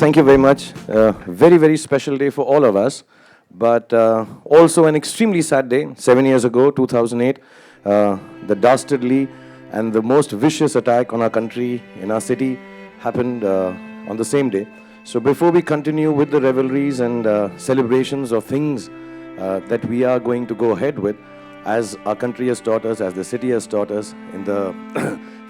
Thank you very much. Very, very special day for all of us, but also an extremely sad day. 7 years ago, 2008, the dastardly and the most vicious attack on our country, in our city, happened on the same day. So before we continue with the revelries and celebrations of things that we are going to go ahead with, as our country has taught us, as the city has taught us, in the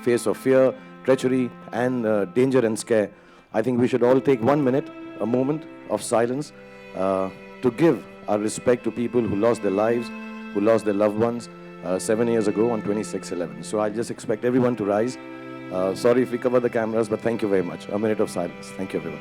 face of fear, treachery, and danger and scare, I think we should all take 1 minute, a moment of silence to give our respect to people who lost their lives, who lost their loved ones 7 years ago on 26/11. So I just expect everyone to rise. Sorry if we cover the cameras, but thank you very much. A minute of silence. Thank you, everyone.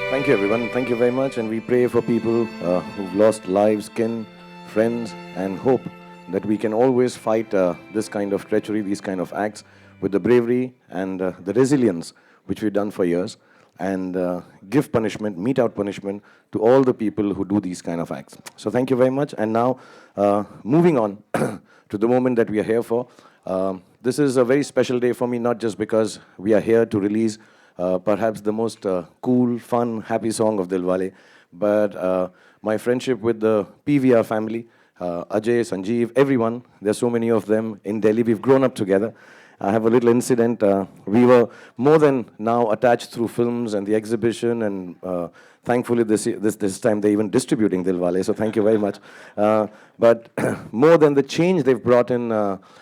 Thank you, everyone. Thank you very much. And we pray for people who've lost lives, kin, friends, and hope that we can always fight this kind of treachery, these kind of acts, with the bravery and the resilience which we've done for years, and give punishment, mete out punishment to all the people who do these kind of acts. So thank you very much. And now, moving on to the moment that we are here for. This is a very special day for me, not just because we are here to release perhaps the most cool, fun, happy song of Dilwale, but my friendship with the PVR family, Ajay, Sanjeev, everyone, there's so many of them in Delhi, we've grown up together. I have a little incident. We were more than now attached through films and the exhibition, and thankfully this time they're even distributing Dilwale, so thank you very much. But more than the change they've brought in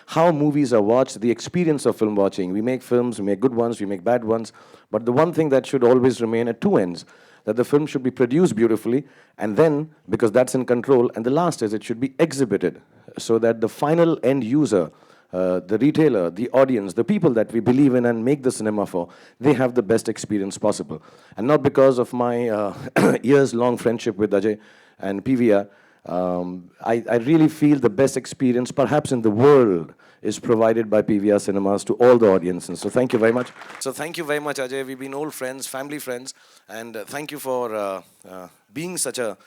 how movies are watched, the experience of film watching. We make films, we make good ones, we make bad ones, but the one thing that should always remain at two ends, that the film should be produced beautifully, and then, because that's in control, and the last is it should be exhibited, so that the final end user, the retailer, the audience, the people that we believe in and make the cinema for, they have the best experience possible. And not because of my years-long friendship with Ajay and PVR, I really feel the best experience, perhaps in the world, is provided by PVR Cinemas to all the audiences. So thank you very much. So thank you very much, Ajay. We've been old friends, family friends, and thank you for being such a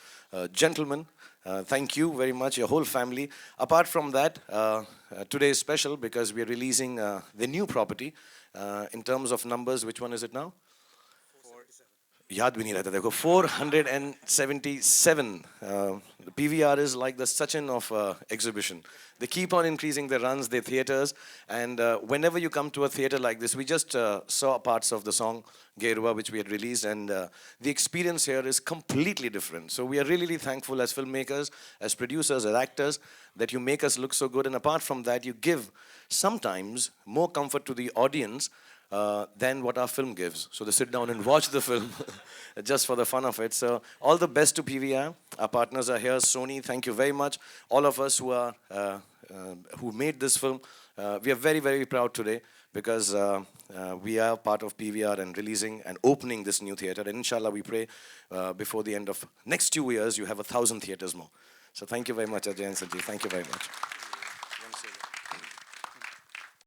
gentleman. Thank you very much, your whole family. Apart from that, today is special because we're releasing the new property. In terms of numbers, which one is it now? याद भी नहीं रहता देखो 477. The PVR is like the Sachin of exhibition. They keep on increasing their runs, their theaters, and whenever you come to a theater like this, we just saw parts of the song Gerua, which we had released, and the experience here is completely different. So we are really, really thankful as filmmakers, as producers, as actors, that you make us look so good, and apart from that, you give sometimes more comfort to the audience than what our film gives. So they sit down and watch the film just for the fun of it. So all the best to PVR. Our partners are here. Sony, thank you very much. All of us who are who made this film, we are very, very proud today because we are part of PVR and releasing and opening this new theater. And inshallah, we pray before the end of next 2 years, you have 1,000 theaters more. So thank you very much, Ajay and Sanjeev. Thank you very much.